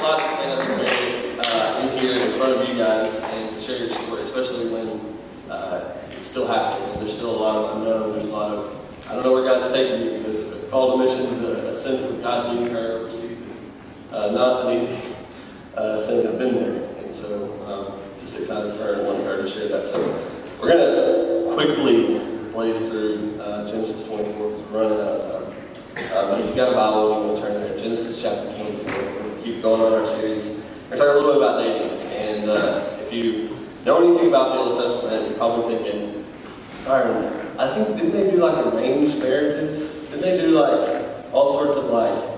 lot to stand up in here in front of you guys and to share your story, especially when it's still happening and there's still a lot of unknown. There's a lot of, I don't know where God's taking you, because a call to mission is a sense of God leading her overseas. It's not an easy thing. I've been there, and so just excited for her and wanting her to share that. So we're going to quickly blaze through Genesis 24 because we're running out of time. But if you've got a Bible and you want to turn there, Genesis chapter 24. We're going to keep going on our series. We're going to talk a little bit about dating. And if you know anything about the Old Testament, you're probably thinking, I think, didn't they do like arranged marriages? Didn't they do like all sorts of like,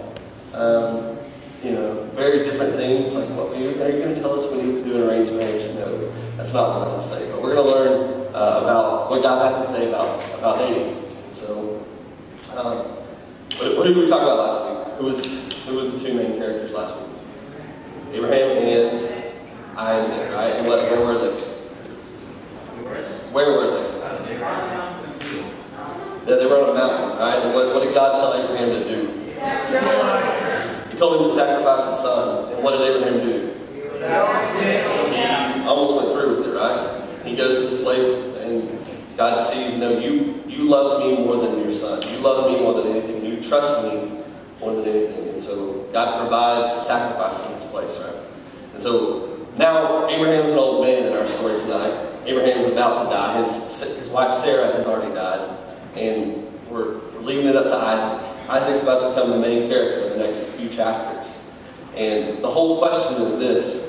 very different things? Like, what are you going to tell us when you do an arranged marriage? No, that's not what I'm going to say. But we're going to learn about what God has to say about dating. So, what did we talk about last week? Who were the two main characters last week? Abraham and Isaac, right? And where were they? Where were they? They were on a mountain, right? And what did God tell Abraham to do? He told him to sacrifice his son. And what did Abraham do? He almost went through with it, right? He goes to this place and God sees, no, you love me more than your son. You love me more than anything. You trust me more than anything. And so God provides a sacrifice in this place, right? And so now Abraham's an old man in our story tonight. Abraham's about to die. His wife Sarah has already died. And we're leaving it up to Isaac. Isaac's about to become the main character in the next few chapters. And the whole question is this.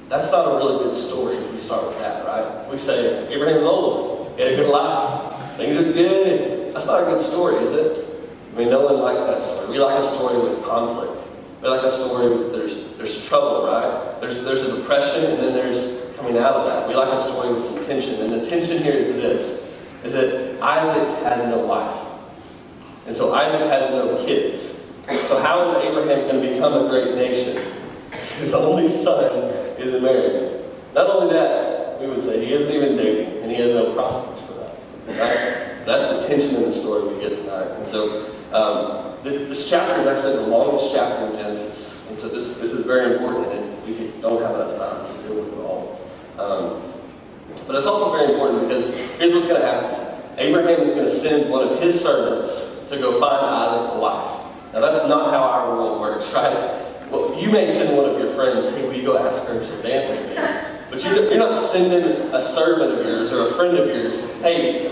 That's not a really good story if we start with that, right? If we say, Abraham's old, he had a good life, things are good, that's not a good story, is it? I mean, no one likes that story. We like a story with conflict. We like a story with there's trouble, right? There's a depression, and then there's coming out of that. We like a story with some tension. And the tension here is this, is that Isaac has no wife. And so Isaac has no kids. So how is Abraham going to become a great nation? His only son isn't married. Not only that, we would say he isn't even dating, and he has no prospects for that. Right? That's the tension in the story we get tonight. And so this chapter is actually the longest chapter in Genesis. And so this is very important, and we don't have enough time to deal with it all. But it's also very important because here's what's going to happen. Abraham is going to send one of his servants to go find Isaac a wife. Now that's not how our world works, right? Well, you may send one of your friends, hey, will you go ask her to dance with me? But you're not sending a servant of yours or a friend of yours, hey,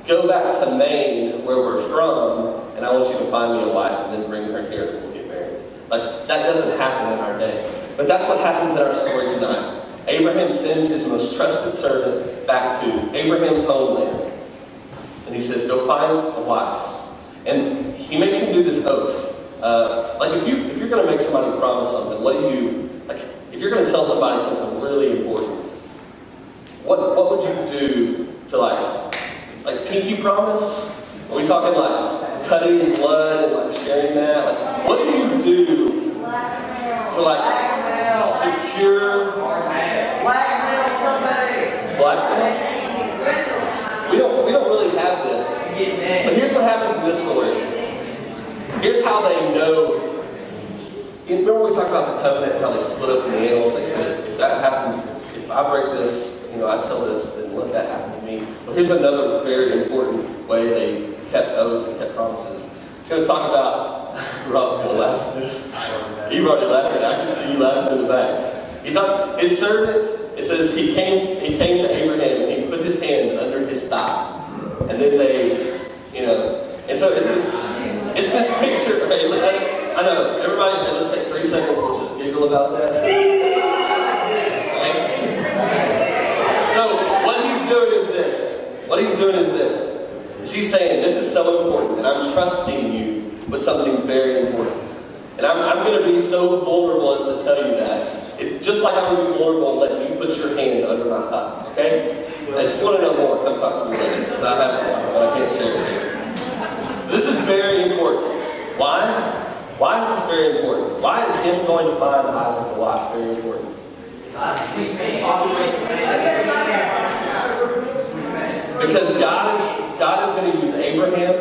go back to Maine, where we're from, and I want you to find me a wife and then bring her here and we'll get married. Like, that doesn't happen in our day. But that's what happens in our story tonight. Abraham sends his most trusted servant back to Abraham's homeland. And he says, go find a wife. And he makes him do this oath. If you're going to make somebody promise something, what do you, if you're going to tell somebody something really important, what would you do to like pinky promise? Are we talking like cutting blood and like sharing that? Like, what do you do to like secure blackmail somebody? Blackmail? We don't really have this. But here's what happens in this story. Here's how they know. Remember we talked about the covenant, how they split up the animals? They said, if that happens, if I break this, I tell this, then let that happen to me. Well, here's another very important way they kept oaths and kept promises. I'm going to talk about, Rob's going to laugh at this. You've already laughed at it. I can see you laughing in the back. His servant, it says he came to Abraham and he put his hand under his thigh. And then they, and so it's this picture. Hey, I know, everybody, let's take 3 seconds, let's just giggle about that. Right? So what he's doing is this. He's saying, this is so important, and I'm trusting you with something very important. And I'm going to be so vulnerable as to tell you that. Just like I'm going to be vulnerable and let you put your hand under my thigh. Okay? And if you want to know more, come talk to me later, because I have one, but I can't share it here. So this is very important. Why? Why is this very important? Why is him going to find Isaac a wife very important? Because God is going to use Abraham.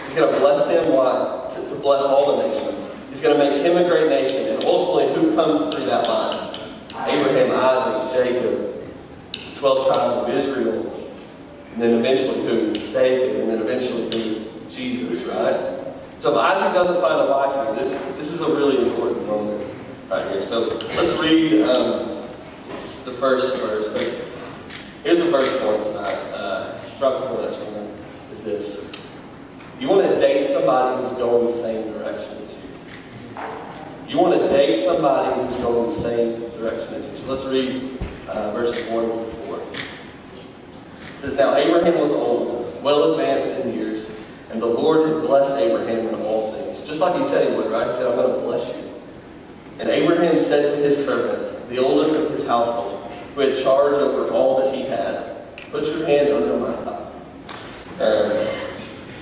He's going to bless him. Why? To bless all the nations. He's going to make him a great nation. And comes through that line? Abraham, Isaac, Jacob, 12 tribes of Israel, and then eventually who? David, and then eventually who? Jesus, right? So if Isaac doesn't find a wife here, this is a really important moment right here. So let's read the first verse. Here's the first point tonight. Right before that, gentlemen, is this. You want to date somebody who's going the same direction as you. You want to date somebody who's going the same direction as you. So let's read verses 1 through 4. It says, Now Abraham was old, well advanced in years, and the Lord had blessed Abraham in all things. Just like he said he would, right? He said, I'm going to bless you. And Abraham said to his servant, the oldest of his household, who had charge over all that he had, Put your hand under my thigh.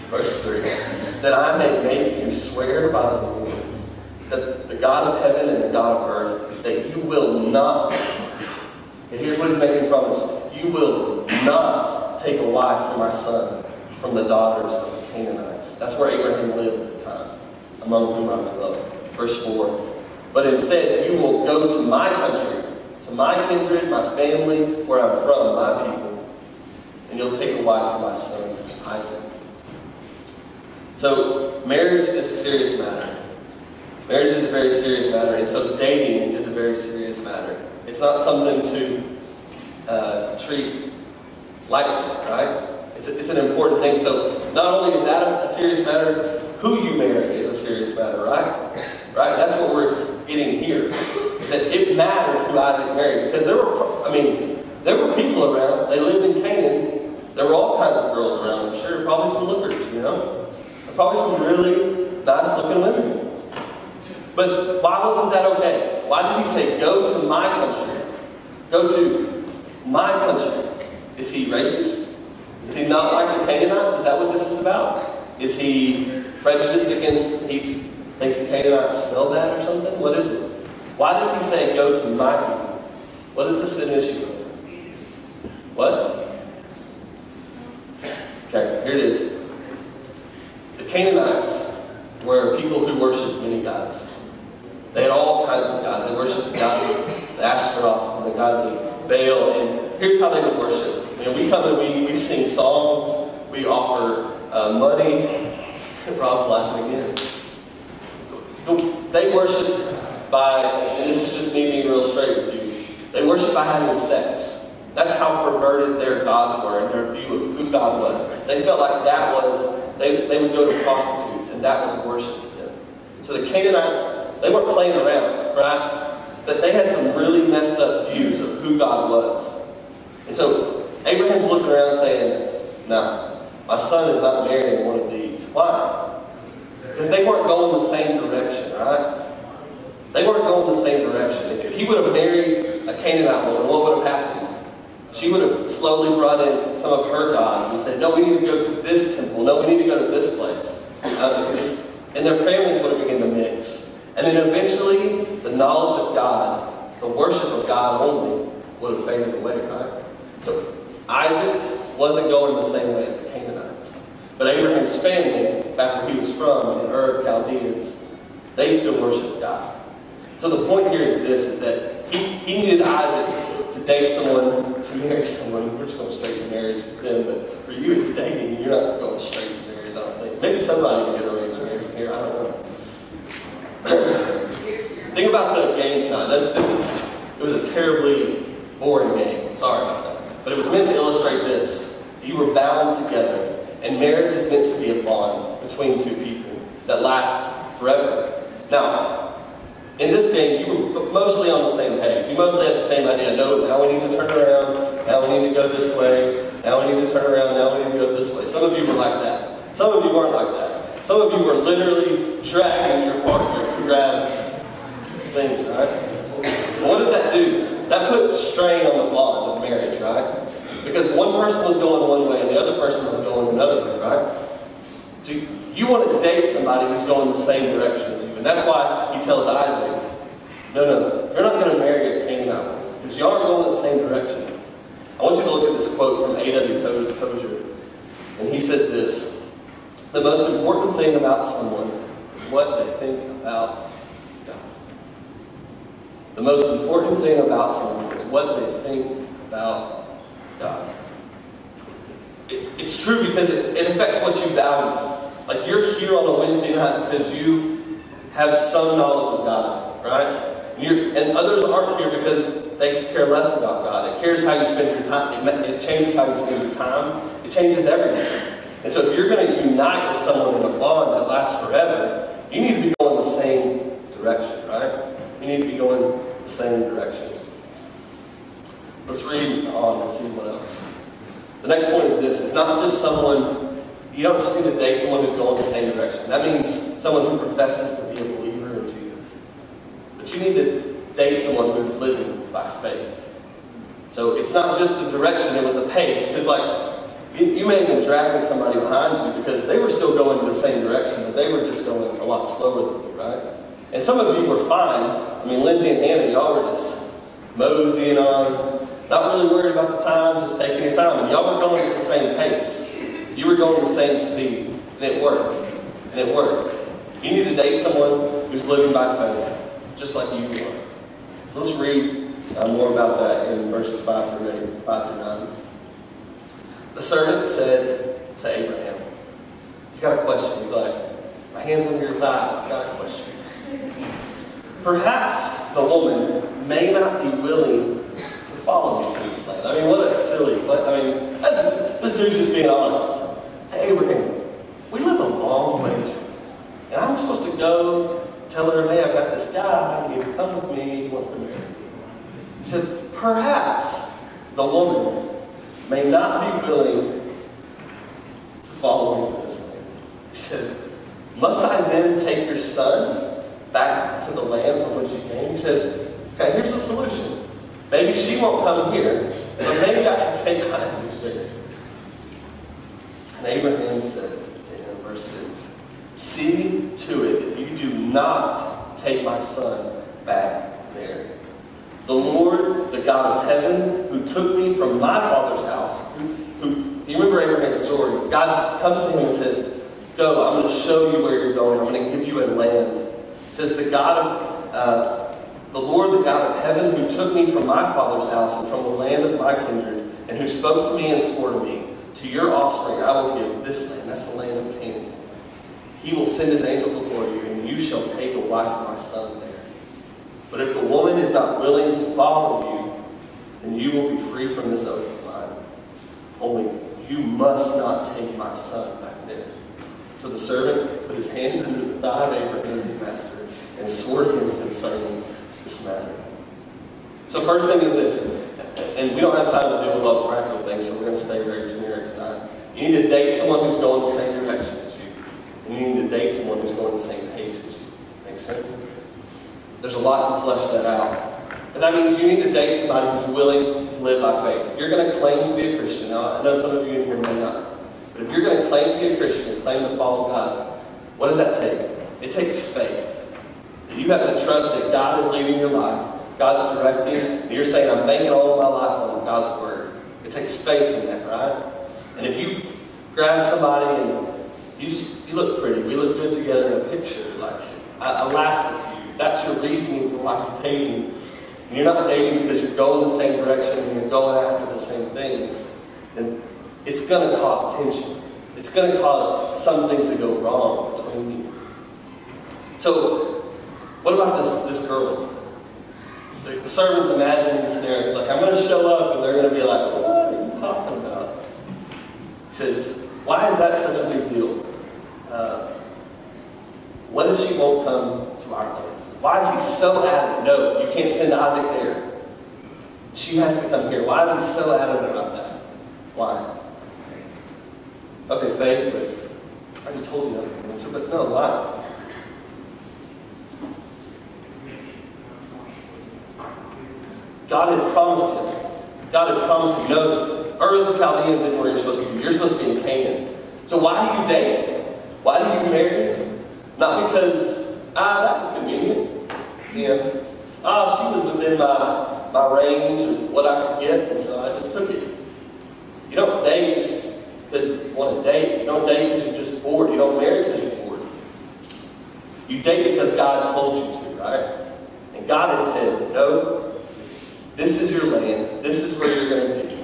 Verse 3. That I may make you swear by the Lord, that the God of heaven and the God of earth, that you will not, and here's what he's making a promise, you will not take a wife for my son from the daughters of the Canaanites. That's where Abraham lived at the time, among whom I grew up. Verse 4. But instead, you will go to my country, to my kindred, my family, where I'm from, my people, and you'll take a wife for my son, Isaac. So, marriage is a serious matter. Marriage is a very serious matter, and so dating is a very serious matter. It's not something to treat lightly, right? It's an important thing. So, not only is that a serious matter, who you marry is a serious matter, right? Right? That's what we're getting here. Is that it mattered who Isaac married, because there were people around. They lived in Canaan. There were all kinds of girls around, I'm sure. Probably some lookers, you know? Probably some really nice-looking women. But why wasn't that okay? Why did he say, go to my country? Go to my country. Is he racist? Is he not like the Canaanites? Is that what this is about? Is he prejudiced against, he thinks the Canaanites smell bad or something? What is it? Why does he say, go to my people? What is this an issue with? What? Okay, here it is. The Canaanites were people who worshipped many gods. They had all kinds of gods. They worshipped the gods of Ashtaroth and the gods of Baal. And here's how they would worship. You know, we come and we sing songs. We offer money. Rob's laughing again. They worshipped by, and this is just me being real straight with you, they worshipped by having sex. That's how perverted their gods were and their view of who God was. They felt like that was, they would go to prostitutes, and that was worship to them. So the Canaanites, they weren't playing around, right? But they had some really messed up views of who God was. And so Abraham's looking around saying, no, my son is not marrying one of these. Why? Because they weren't going the same direction, right? They weren't going the same direction. If he would have married a Canaanite woman, what would have happened? She would have slowly brought in some of her gods and said, no, we need to go to this temple. No, we need to go to this place. And their families would have begun to mix. And then eventually, the knowledge of God, the worship of God only, would have faded away, right? So Isaac wasn't going the same way as the Canaanites. But Abraham's family, back where he was from, in Ur of Chaldeans, they still worshiped God. So the point here is this, is that he needed Isaac to date someone, to marry someone. We're just going straight to marriage with them, but for you it's dating. You're not going straight to marriage, I don't think. Maybe somebody can get arranged marriage from here, I don't know. Think about the game tonight. It was a terribly boring game. Sorry about that. But it was meant to illustrate this. You were bound together, and marriage is meant to be a bond between two people that lasts forever. Now, in this game, you were mostly on the same page. You mostly had the same idea. No, now we need to turn around. Now we need to go this way. Now we need to turn around. Now we need to go this way. Some of you were like that. Some of you weren't like that. Some of you were literally dragging your partner to grab things, right? What did that do? That put strain on the bond of marriage, right? Because one person was going one way and the other person was going another way, right? So you want to date somebody who's going the same direction as you. And that's why he tells Isaac, no, you're not going to marry a Canaanite woman, because you aren't going the same direction. I want you to look at this quote from A.W. Tozier. And he says this: the most important thing about someone is what they think about God. The most important thing about someone is what they think about God. It's true because it affects what you value. Like, you're here on a Wednesday night because you have some knowledge of God, right? And others aren't here because they care less about God. It cares how you spend your time. It changes how you spend your time. It changes everything. And so if you're going to unite with someone in a bond that lasts forever, you need to be going the same direction, right? You need to be going the same direction. Let's read on and see what else. The next point is this. It's not just someone, you don't just need to date someone who's going the same direction. That means someone who professes to be a believer in Jesus. But you need to date someone who's living by faith. So it's not just the direction, it was the pace. Because you may have been dragging somebody behind you because they were still going in the same direction, but they were just going a lot slower than you, right? And some of you were fine. I mean, Lindsay and Hannah, y'all were just moseying on, not really worried about the time, just taking your time. And y'all were going at the same pace. You were going the same speed. And it worked. And it worked. You need to date someone who's living by faith, just like you are. So let's read more about that in verses 5 through 9. The servant said to Abraham, he's got a question. He's like, my hand's under your thigh. I've got a question. Perhaps the woman may not be willing to follow me to this land. I mean, what a silly, this dude's just being honest. Hey, Abraham, we live a long ways from here. And I'm supposed to go tell her, hey, I've got this guy, you need to come with me, he wants to marry me. He said, perhaps the woman may not be willing to follow me to this land. He says, must I then take your son back to the land from which he came? He says, okay, here's the solution. Maybe she won't come here, but maybe I can take Isaac there. And Abraham said to him, verse 6, see to it that you do not take my son back there. The Lord, the God of heaven, who took me from my father's house, you remember Abraham's story? God comes to him and says, go, I'm going to show you where you're going. I'm going to give you a land. It says, the Lord, the God of heaven, who took me from my father's house and from the land of my kindred, and who spoke to me and swore to me, to your offspring I will give this land. That's the land of Canaan. He will send his angel before you, and you shall take a wife for my son there. But if the woman is not willing to follow you, then you will be free from this oath of mine. Only you must not take my son back there. So the servant put his hand under the thigh of Abraham, his master, and swore to him concerning this matter. So first thing is this, and we don't have time to deal with all the practical things, so we're going to stay very generic tonight. You need to date someone who's going the same direction as you. And you need to date someone who's going the same pace as you. Make sense? There's a lot to flesh that out. And that means you need to date somebody who's willing to live by faith. If you're going to claim to be a Christian, now I know some of you in here may not, but if you're going to claim to be a Christian and claim to follow God, what does that take? It takes faith. You have to trust that God is leading your life. God's directing. And you're saying, I'm banking all of my life on God's word. It takes faith in that, right? And if you grab somebody and you look pretty, we look good together in a picture, like, I laugh with you. That's your reasoning for why you're dating. And you're not dating because you're going the same direction and you're going after the same things. And it's going to cause tension. It's going to cause something to go wrong between you. So, what about this girl? The servant's imagining the scenario. He's like, I'm going to show up, and they're going to be like, what are you talking about? He says, why is that such a big deal? What if she won't come to our land? Why is he so adamant? No, you can't send Isaac there. She has to come here. Why is he so adamant about that? Why? Okay, faith, but I already told you that answer, but no, why? God had promised him. God had promised him, no, Ur of the Chaldeans isn't where you're supposed to be. You're supposed to be in Canaan. So why do you date? Why do you marry? Not because, that was convenient. Yeah. She was within my range of what I could get, and so I just took it. You don't date just because you want to date. You don't date because you're just bored. You don't marry because you're bored. You date because God told you to, right? And And God had said, no, this is your land. This is where you're going to be.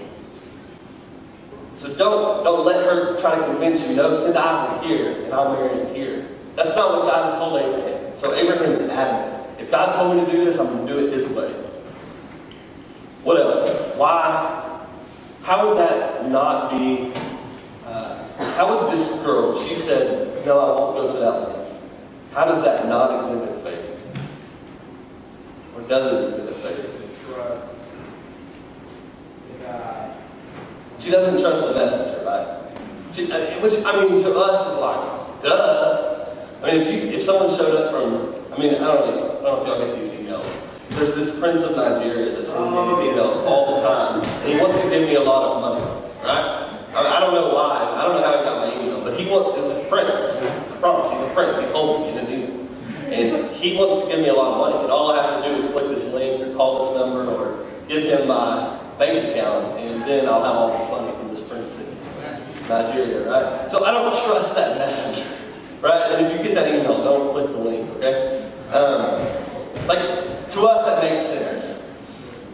So don't let her try to convince you, no, send Isaac here, and I'll marry him here. That's not what God told Abraham. So Abraham is adamant. If God told me to do this, I'm going to do it his way. What else? Why? How would that not be... how would this girl, she said, no, I won't go to that land. How does that not exhibit faith? Or does it exhibit faith? Trust God. She doesn't trust the messenger, right? Which, to us is like, duh. If someone showed up from, I don't know if y'all get these emails. There's this prince of Nigeria that sends me these emails all the time, and he wants to give me a lot of money, right? I don't know why. I don't know how he got my email, but it's a prince. I promise, he's a prince. He told me in his email. And he wants to give me a lot of money, and all I have to do is click this link or call this number or give him my bank account, and then I'll have all this money from this prince in Nigeria, right? So I don't trust that messenger, right? And if you get that email, don't click the link, okay? To us, that makes sense.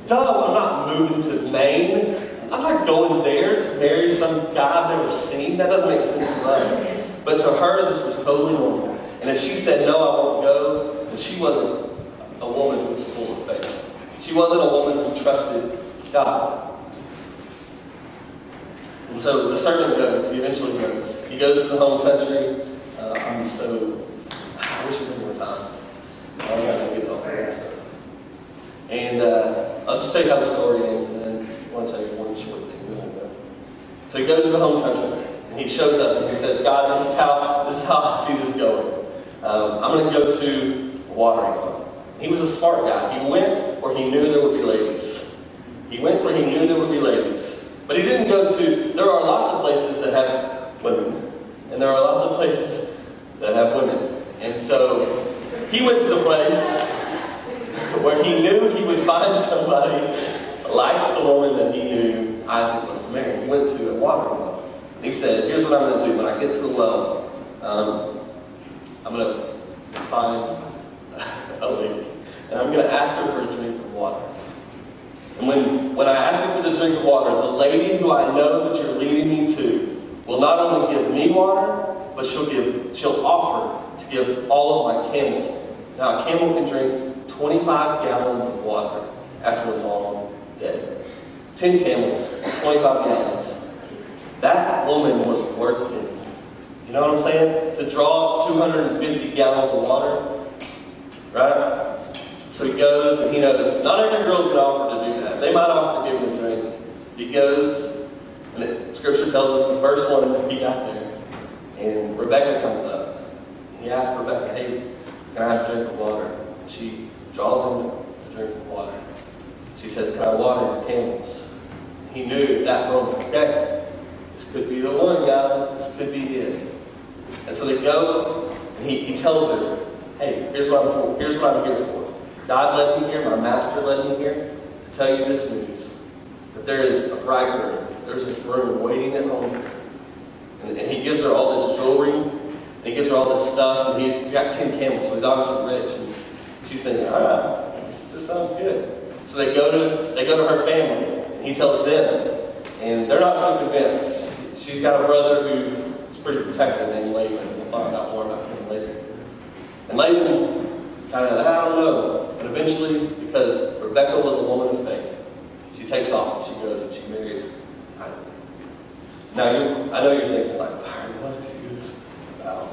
Duh, I'm not moving to Maine. I'm not going there to marry some guy I've never seen. That doesn't make sense to us. But to her, this was totally normal. And if she said, no, I won't go, then she wasn't a woman who was full of faith. She wasn't a woman who trusted God. And so the servant goes. He eventually goes. He goes to the home country. I wish we had more time. I'm not going to get to all that stuff. And I'll just tell you how the story ends, and then I want to tell you one short thing. So he goes to the home country, and he shows up, and he says, God, this is how I see this going. I'm going to go to a watering hole. He was a smart guy. He went where he knew there would be ladies. He went where he knew there would be ladies. But he didn't go to... There are lots of places that have women, and there are lots of places that have women. And so he went to the place where he knew he would find somebody like the woman that he knew Isaac was to marry. He went to a watering well. And he said, here's what I'm going to do. When I get to the well, I'm going to find a lady. And I'm going to ask her for a drink of water. And when I ask her for the drink of water, the lady who I know that you're leading me to will not only give me water, but she'll offer to give all of my camels water. Now, a camel can drink 25 gallons of water after a long day. 10 camels, 25 gallons. That woman was working. You know what I'm saying? To draw 250 gallons of water, right? So he goes and he knows not every girl's going to offer to do that. They might offer to give him a drink. He goes, and Scripture tells us the first one he got there, and Rebekah comes up. He asks Rebekah, hey, can I have a drink of water? She draws him a drink of water. She says, can I water your camels? He knew at that moment, okay, this could be the one, God. This could be it. And so they go, and he tells her, hey, here's what I'm here for. God led me here, my master led me here to tell you this news. That there is a bridegroom, there's a groom waiting at home. And he gives her all this jewelry, and he gives her all this stuff, and he's got 10 camels, so he's obviously rich. And she's thinking, this sounds good. So they go to her family, and he tells them, and they're not so convinced. She's got a brother who's pretty protective named Laban, and we'll find out more about him later. And Laban kind of, I don't know. But eventually, because Rebekah was a woman of faith, she takes off and she goes and she marries Isaac. Now, I know you're thinking, like, what is this about?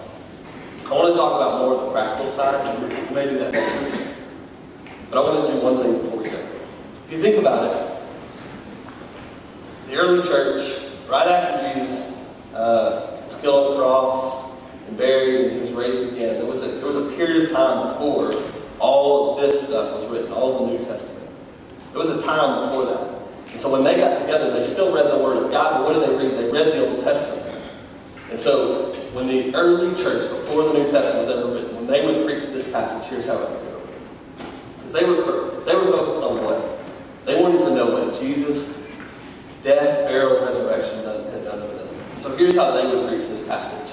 I want to talk about more of the practical side, and maybe that next week. But I want to do one thing before we go. If you think about it, the early church, right after Jesus was killed on the cross and buried and he was raised again, there was a period of time before all of this stuff was written, all of the New Testament. There was a time before that. And so when they got together, they still read the Word of God, but what did they read? They read the Old Testament. And so when the early church, before the New Testament was ever written, when they would preach this passage, here's how it would go. Because they were focused on what? They wanted to know what Jesus' death, burial, and resurrection had done for them. So here's how they would preach this passage.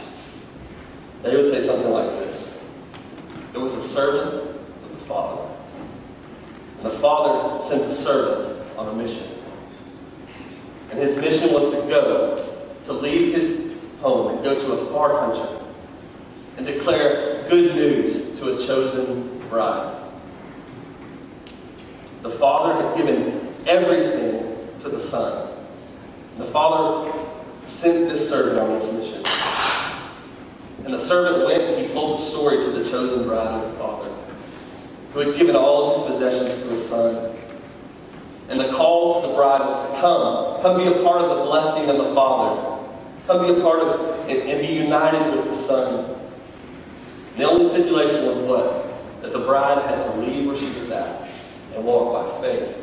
They would say something like this. There was a servant of the Father. And the Father sent the servant on a mission. And his mission was to leave his home and go to a far country and declare good news to a chosen bride. The Father had given everything to the Son. And the Father sent this servant on this mission. And the servant went and he told the story to the chosen bride of the Father, who had given all of his possessions to his Son. And the call to the bride was to come be a part of the blessing of the Father. Come be a part of it and be united with the Son. And the only stipulation was what? That the bride had to leave where she was at and walk by faith.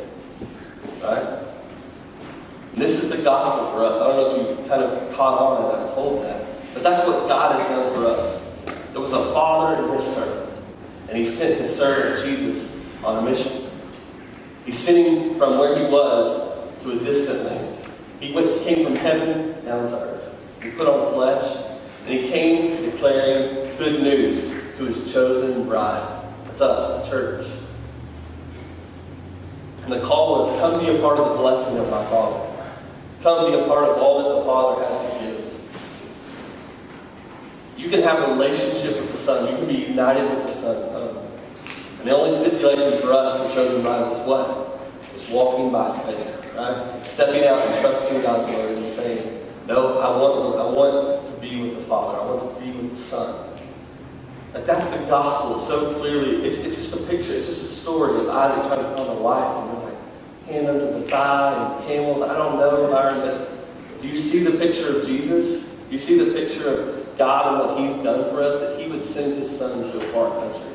Right? And this is the gospel for us. I don't know if you kind of caught on as I told that. But that's what God has done for us. There was a Father and his servant. And he sent his servant Jesus on a mission. He sent him from where he was to a distant land. He came from heaven down to earth. He put on flesh. And he came declaring good news to his chosen bride. That's us, the church. And the call was, come be a part of the blessing of my Father. Come be a part of all that the Father has to give. You can have a relationship with the Son. You can be united with the Son. And the only stipulation for us, the chosen bride, was what? Was walking by faith. Right? Stepping out and trusting God's word and saying, no, I want to be with the Father. I want to be with the Son. Like that's the gospel so clearly. It's just a picture. It's just a story of Isaac trying to find a wife. And they're like, hand under the thigh and camels. I don't know, Byron, but do you see the picture of Jesus? Do you see the picture of God and what he's done for us? That he would send his Son to a far country.